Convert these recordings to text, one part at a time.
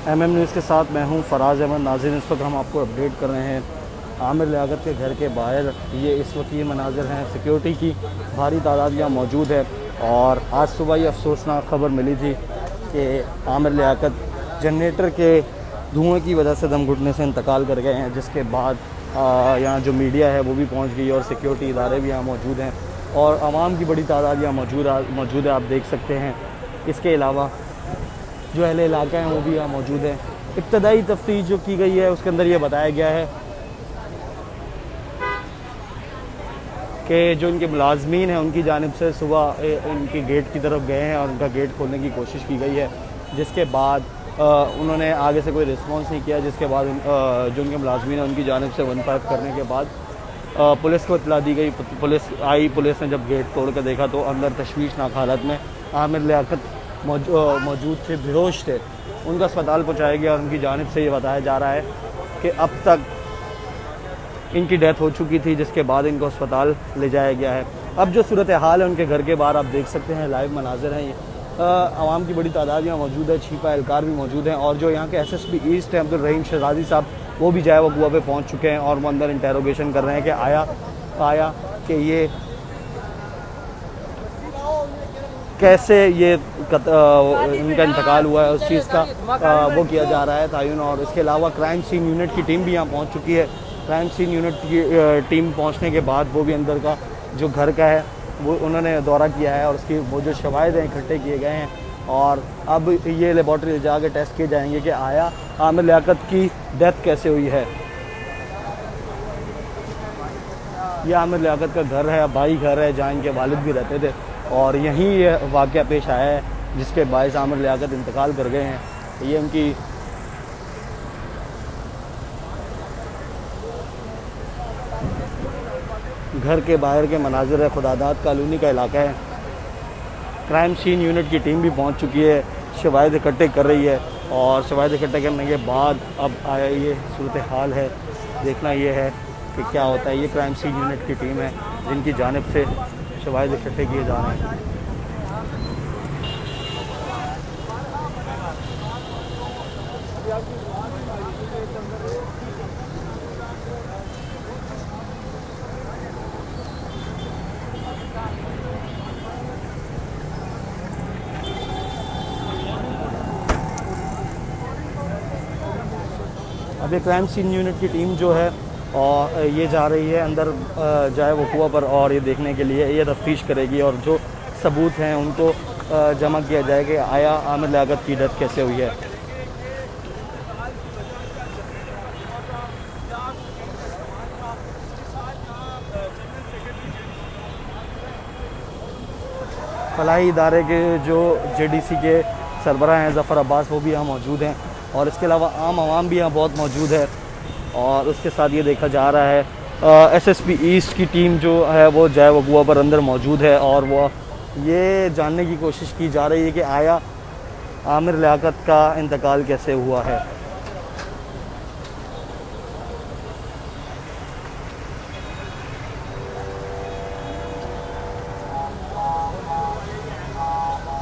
MM news के साथ मैं हूं फराज अहमद। नाज़रीन, इस वक्त हम आपको अपडेट कर रहे हैं आमिर लियाकत के घर के बाहर। ये इस वक्त ये मनाज़िर हैं, सिक्योरिटी की भारी तादाद यहाँ मौजूद है। और आज सुबह ये अफसोसनाक खबर मिली थी कि आमिर लियाकत जनरेटर के धुएँ की वजह से दम घुटने से इंतकाल कर गए हैं, जिसके बाद यहाँ जो मीडिया है वो भी पहुँच गई और सिक्योरिटी इदारे भी यहाँ मौजूद हैं और आवाम की बड़ी तादाद यहाँ मौजूद है, आप देख सकते हैं। इसके अलावा जो अहले इलाका हैं वो भी यहाँ मौजूद है। इब्तदाई तफ्तीश जो की गई है उसके अंदर ये बताया गया है कि जो इनके मुलाजमीन हैं उनकी जानिब से सुबह इनके गेट की तरफ गए हैं और उनका गेट खोलने की कोशिश की गई है, जिसके बाद उन्होंने आगे से कोई रिस्पॉन्स नहीं किया। जिसके बाद जो उनके मुलाजमीन हैं उनकी जानिब से 15 करने के बाद पुलिस को इत्तला दी गई। पुलिस ने जब गेट तोड़ कर देखा तो अंदर तशवीशनाक हालत में आमिर लियाकत मौजूद थे, बेहोश थे। उनको अस्पताल पहुंचाया गया और उनकी जानिब से ये बताया जा रहा है कि अब तक इनकी डेथ हो चुकी थी, जिसके बाद इनको अस्पताल ले जाया गया है। अब जो सूरत हाल है उनके घर के बाहर आप देख सकते हैं, लाइव मनाजिर हैं ये। आवाम की बड़ी तादाद यहाँ मौजूद है, छिपा एहलकार भी मौजूद हैं और जो यहाँ के SSP ईस्ट हैं अब्दुल रहीम शहजादी साहब, वो भी जाए वकुआ पे पहुँच चुके हैं और वो अंदर इंटेरोगेशन कर रहे हैं कि आया कि ये कैसे ये इनका इंतकाल हुआ है, उस चीज़ का वो किया जा रहा है तयन। और इसके अलावा क्राइम सीन यूनिट की टीम भी यहाँ पहुँच चुकी है। क्राइम सीन यूनिट की टीम पहुँचने के बाद वो भी अंदर का जो घर का है वो उन्होंने दौरा किया है और उसकी वो जो शवाहिद हैं इकट्ठे किए गए हैं और अब ये लेबॉर्ट्री ले जाकर टेस्ट किए जाएंगे कि आया आमिर लियाकत की डेथ कैसे हुई है। यह आमिर लियाकत का घर है, भाई घर है, जहाँ इनके वालिद भी रहते थे और यहीं ये वाक़या पेश आया है जिसके बायस आमिर लियाकत इंतकाल कर गए हैं। ये उनकी घर के बाहर के मनाजिर है, खुदादाद कॉलोनी का इलाका है। क्राइम सीन यूनिट की टीम भी पहुंच चुकी है, शवाहिद इकट्ठे कर रही है और शवाहिद इकट्ठे करने के बाद अब आया ये सूरत हाल है। देखना ये है कि क्या होता है। ये क्राइम सीन यूनिट की टीम है जिनकी जानिब से शवाहिद इकट्ठे किए जा रहे हैं। अभी क्राइम सीन यूनिट की टीम जो है और ये जा रही है अंदर जाए वकुआ पर और ये देखने के लिए ये तफ्तीश करेगी और जो सबूत हैं उनको जमा किया जाएगा कि आया आमिर लियाकत की डेथ कैसे हुई है। फलाही इदारे के जो JDC के सरबराह हैं ज़फ़र अब्बास, वो भी यहाँ मौजूद हैं और इसके अलावा आम आवाम भी यहाँ बहुत मौजूद है। और उसके साथ ये देखा जा रहा है SSP ईस्ट की टीम जो है वो जाए वकुआ पर अंदर मौजूद है और वो ये जानने की कोशिश की जा रही है कि आया आमिर लियाकत का इंतकाल कैसे हुआ है।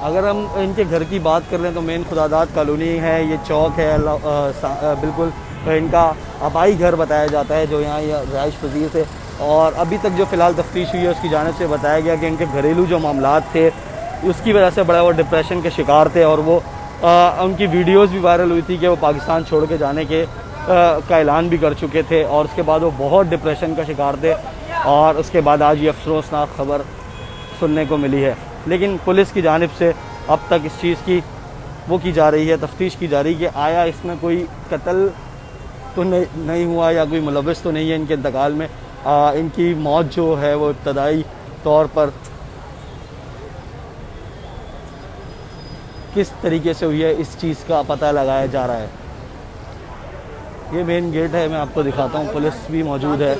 अगर हम इनके घर की बात कर लें तो मेन खुदादाद कॉलोनी है, ये चौक है, बिल्कुल इनका आबाई घर बताया जाता है जो यहाँ रहाइश पजीर थे। और अभी तक जो फ़िलहाल तफ्तीश हुई है उसकी जानिब से बताया गया कि इनके घरेलू जो मामलात थे उसकी वजह से बड़ा वो डिप्रेशन के शिकार थे और वो उनकी वीडियोस भी वायरल हुई थी कि वो पाकिस्तान छोड़ के जाने के का ऐलान भी कर चुके थे और उसके बाद वो बहुत डिप्रेशन का शिकार थे और उसके बाद आज ये अफसोसनाक खबर सुनने को मिली है। लेकिन पुलिस की जानिब से अब तक इस चीज़ की वो की जा रही है, तफ्तीश की जा रही है कि आया इसमें कोई कत्ल तो नहीं हुआ या कोई मुलव्वस तो नहीं है इनके इंतकाल में। इनकी मौत जो है वो इब्तदाई तौर पर किस तरीके से हुई है इस चीज़ का पता लगाया जा रहा है। ये मेन गेट है, मैं आपको दिखाता हूँ, पुलिस भी मौजूद है।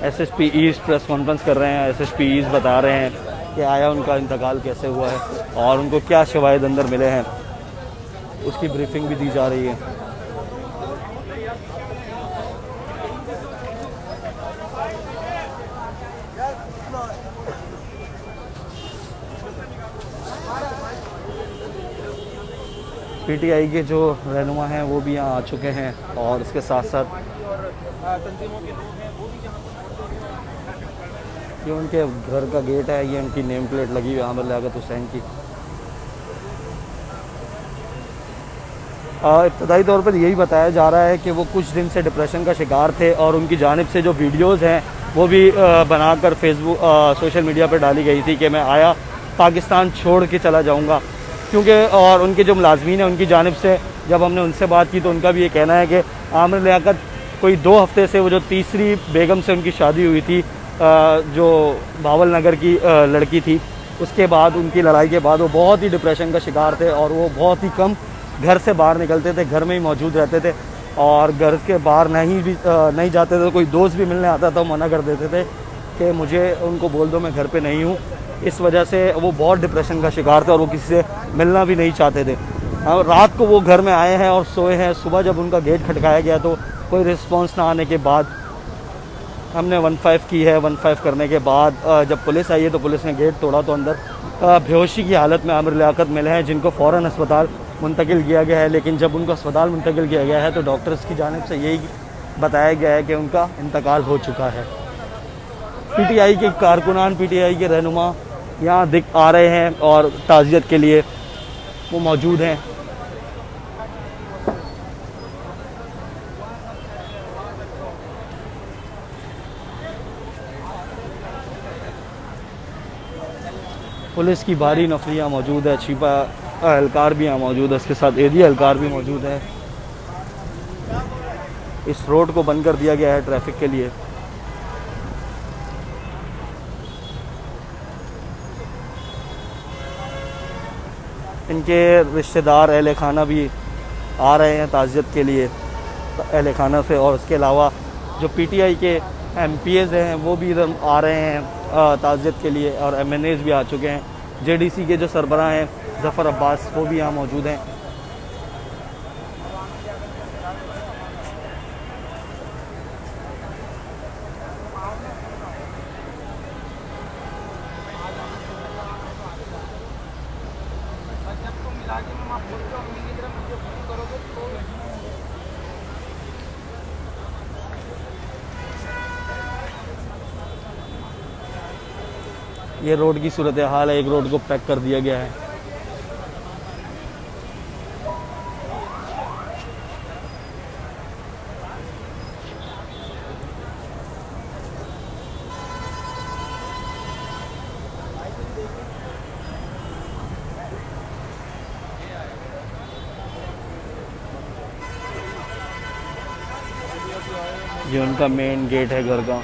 SSP ईस्ट प्रेस कॉन्फ्रेंस कर रहे हैं। SSP ईस्ट बता रहे हैं कि आया उनका इंतकाल कैसे हुआ है और उनको क्या शवाहिद अंदर मिले हैं, उसकी ब्रीफिंग भी दी जा रही है। पीटीआई के जो रहनुमा हैं वो भी यहाँ आ चुके हैं और इसके साथ साथ ये उनके घर का गेट है, ये उनकी नेम प्लेट लगी हुई है आमिर लियाकत हुसैन की। इब्तदाई तौर पर यही बताया जा रहा है कि वो कुछ दिन से डिप्रेशन का शिकार थे और उनकी जानिब से जो वीडियोज़ हैं वो भी बनाकर फेसबुक सोशल मीडिया पर डाली गई थी कि मैं आया पाकिस्तान छोड़ के चला जाऊंगा, क्योंकि और उनके जो मुलाजमीन हैं उनकी जानिब से जब हमने उनसे बात की तो उनका भी ये कहना है कि आमिर लियाकत कोई 2 हफ्ते से वो जो तीसरी बेगम से उनकी शादी हुई थी जो बावल नगर की लड़की थी, उसके बाद उनकी लड़ाई के बाद वो बहुत ही डिप्रेशन का शिकार थे और वो बहुत ही कम घर से बाहर निकलते थे, घर में ही मौजूद रहते थे और घर के बाहर नहीं जाते थे। तो कोई दोस्त भी मिलने आता था तो मना कर देते थे कि मुझे उनको बोल दो मैं घर पे नहीं हूँ। इस वजह से वो बहुत डिप्रेशन का शिकार थे और वो किसी से मिलना भी नहीं चाहते थे। रात को वो घर में आए हैं और सोए हैं। सुबह जब उनका गेट खटकाया गया तो कोई रिस्पॉन्स ना आने के बाद हमने 15 की है। 15 करने के बाद जब पुलिस आई है तो पुलिस ने गेट तोड़ा तो अंदर बेहोशी की हालत में आमिर लियाकत मिले हैं, जिनको फ़ौरन अस्पताल मुंतकिल किया गया है। लेकिन जब उनको अस्पताल मुंतकिल किया गया है तो डॉक्टर्स की जानिब से यही बताया गया है कि उनका इंतकाल हो चुका है। पीटीआई के कारकुनान, पीटीआई के रहनुमा यहाँ आ रहे हैं और ताज़ियत के लिए वो मौजूद हैं। पुलिस की भारी नफरियाँ मौजूद है, छिपा एहलकार भी यहाँ मौजूद है, इसके साथ एरिया एहलकार भी मौजूद है। इस रोड को बंद कर दिया गया है ट्रैफिक के लिए। इनके रिश्तेदार अहले खाना भी आ रहे हैं ताज़ियत के लिए अहले खाना से, और उसके अलावा जो पीटीआई के एमपीएज़ हैं वो भी इधर आ रहे हैं ताज़ियत के लिए और एमएनएज़ भी आ चुके हैं। जेडीसी के जो सरबराह हैं ज़फ़र अब्बास वो भी यहाँ मौजूद हैं। ये रोड की सूरत हाल है, एक रोड को पैक कर दिया गया है। ये उनका मेन गेट है घर का।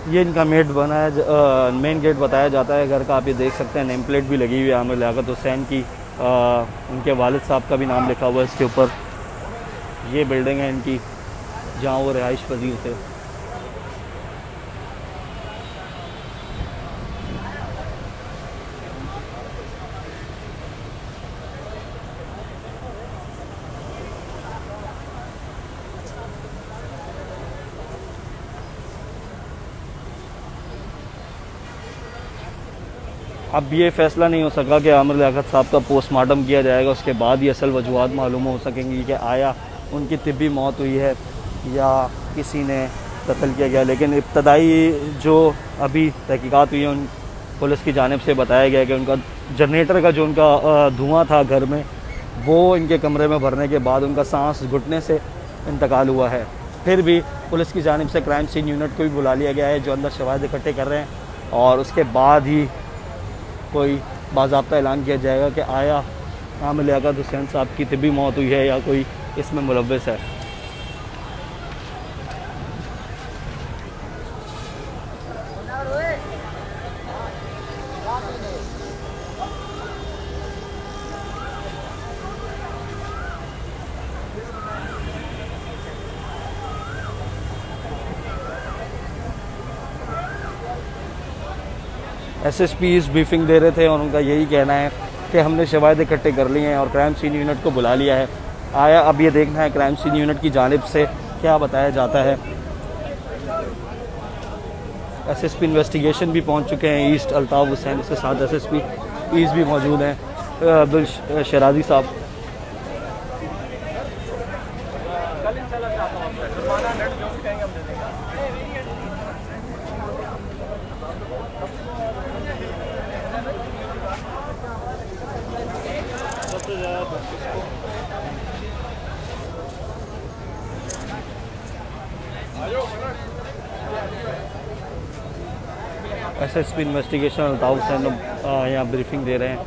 ये इनका मेन गेट बताया जाता है घर का। आप ये देख सकते हैं नेम प्लेट भी लगी हुई है आमिर लियाकत हुसैन की। उनके वालिद साहब का भी नाम लिखा हुआ है इसके ऊपर। ये बिल्डिंग है इनकी जहाँ वो रिहाइश पजीर थे। अब ये फ़ैसला नहीं हो सका कि आमिर लियाकत साहब का पोस्टमार्टम किया जाएगा, उसके बाद ही असल वजूहात मालूम हो सकेंगी कि आया उनकी तिब्बी मौत हुई है या किसी ने कत्ल किया गया। लेकिन इब्तदाई जो अभी तहकीकात हुई है उन पुलिस की जानिब से बताया गया कि उनका जनरेटर का जो उनका धुआं था घर में वो इनके कमरे में भरने के बाद उनका सांस घुटने से इंतकाल हुआ है। फिर भी पुलिस की जानिब से क्राइम सीन यूनिट को भी बुला लिया गया है जो अंदर शवाहिद इकट्ठे कर रहे हैं और उसके बाद ही कोई बाज़ाब्ता ऐलान किया जाएगा कि आया आमिर लियाकत हुसैन साहब की तिब्बी मौत हुई है या कोई इसमें मुलव्वस है। एसएसपी इस ब्रीफिंग दे रहे थे और उनका यही कहना है कि हमने शवाहिद इकट्ठे कर लिए हैं और क्राइम सीन यूनिट को बुला लिया है। आया अब ये देखना है क्राइम सीन यूनिट की जानिब से क्या बताया जाता है। एसएसपी इन्वेस्टिगेशन भी पहुंच चुके हैं ईस्ट अल्ताफ़ हुसैन, इसके साथ एसएसपी पीस भी मौजूद हैं, अब्दुल शराजी साहब। एसएसपी इन्वेस्टिगेशन अल्ताफ हुसैन यहाँ ब्रीफिंग दे रहे हैं।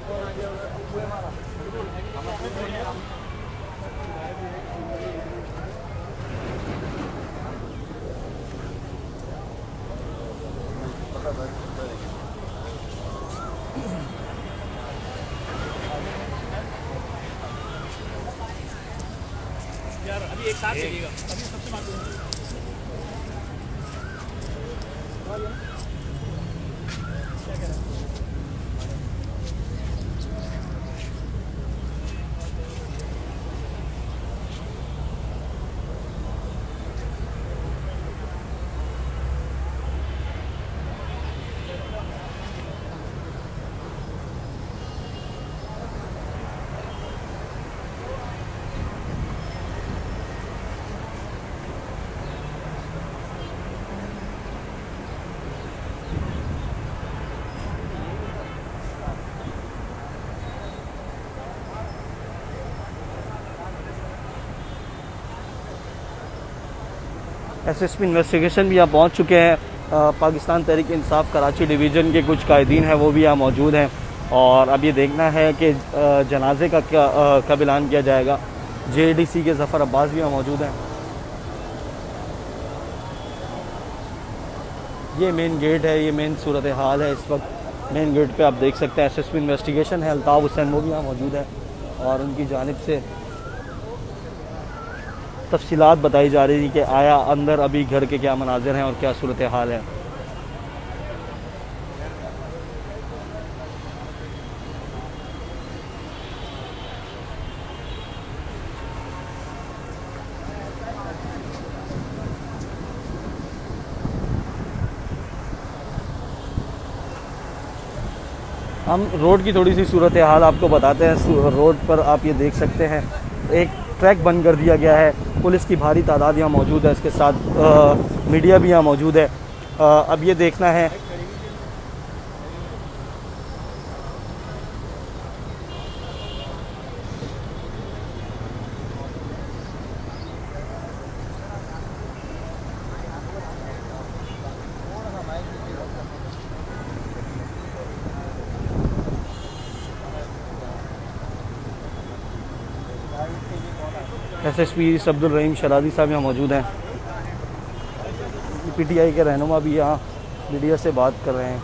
यार अभी एक साथ चलिएगा, अभी सबसे बात करूंगी। एसएसपी इन्वेस्टिगेशन भी यहाँ पहुँच चुके हैं। पाकिस्तान तहरीक इंसाफ कराची डिवीज़न के कुछ कायदीन हैं वो भी यहाँ मौजूद हैं, और अब ये देखना है कि जनाजे का क्या कब ऐलान किया जाएगा। जेडीसी के ज़फ़र अब्बास भी यहाँ मौजूद हैं। ये मेन गेट है, ये मेन सूरत हाल है इस वक्त। मेन गेट पे आप देख सकते हैं एसएसपी इन्वेस्टिगेशन है, अल्ताफ हुसैन वो भी यहाँ मौजूद है, और उनकी जानिब से तफसीलात बताई जा रही थी कि आया अंदर अभी घर के क्या मनाजिर हैं और क्या सूरत हाल है। हम रोड की थोड़ी सी सूरत हाल आपको बताते हैं। रोड पर आप ये देख सकते हैं एक ट्रैक बंद कर दिया गया है, पुलिस की भारी तादाद यहाँ मौजूद है, इसके साथ मीडिया भी यहाँ मौजूद है। अब ये देखना है एसएसपी अब्दुल रहीम शराजी साहब यहाँ मौजूद हैं। पीटीआई के रहनुमा भी यहाँ मीडिया से बात कर रहे हैं।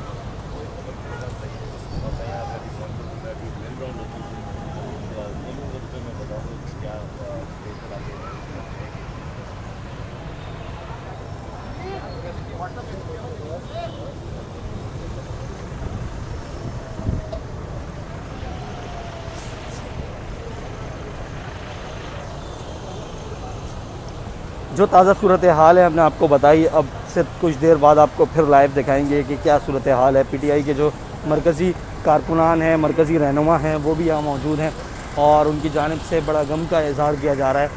जो ताज़ा सूरत हाल है हमने आपको बताई, अब से कुछ देर बाद आपको फिर लाइव दिखाएंगे कि क्या सूरत हाल है। पीटीआई के जो मरकज़ी कारकुनान हैं, मरकज़ी रहनुमा हैं, वो भी यहाँ मौजूद हैं, और उनकी जानिब से बड़ा गम का इज़हार किया जा रहा है।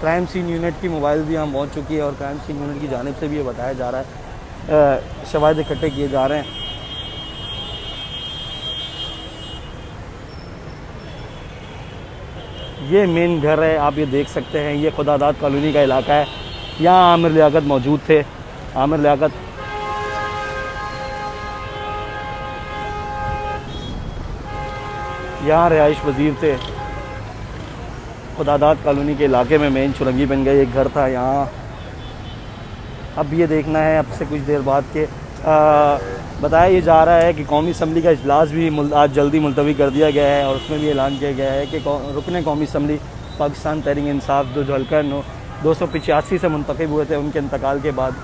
क्राइम सीन यूनिट की मोबाइल भी यहाँ पहुँच चुकी है, और क्राइम सीन यूनिट की जानिब से भी ये बताया जा रहा है, शवाहिद इकट्ठे किए जा रहे हैं। ये मेन घर है, आप ये देख सकते हैं, ये खुदादाद कॉलोनी का इलाका है। यहाँ आमिर लियाकत मौजूद थे। आमिर लियाकत यहाँ रिहाइश वजीर थे। खुदादाद कॉलोनी के इलाके में मेन चुरंगी बन गई, एक घर था यहाँ। अब ये देखना है अब से कुछ देर बाद के बताया ये जा रहा है कि कौमी असम्बली का इजलास भी आज जल्दी मुलतवी कर दिया गया है, और उसमें भी ऐलान किया गया है कि रुकने कौमी असम्बली पाकिस्तान तहरीक इंसाफ जो हल्का 285 से मुंतखब हुए थे, उनके इंतकाल के बाद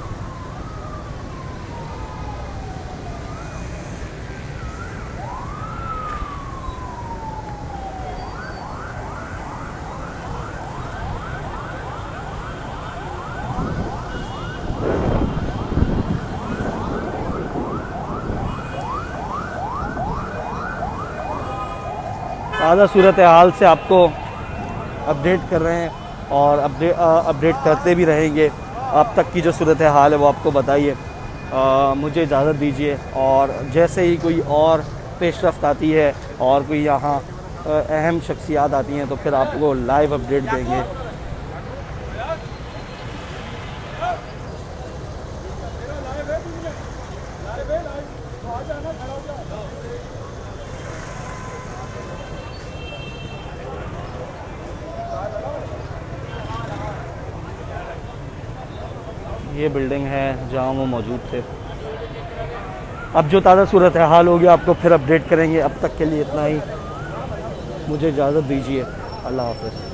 ताज़ा सूरत हाल से आपको अपडेट कर रहे हैं और अपडेट करते भी रहेंगे। अब तक की जो सूरत हाल है वो आपको बताइए। मुझे इजाज़त दीजिए और जैसे ही कोई और पेशरफ्त आती है और कोई यहाँ अहम शख्सियात आती हैं तो फिर आपको लाइव अपडेट देंगे। ये बिल्डिंग है जहाँ वो मौजूद थे। अब जो ताज़ा सूरत हाल होगी आपको फिर अपडेट करेंगे। अब तक के लिए इतना ही, मुझे इजाज़त दीजिए। अल्लाह हाफ़िज़।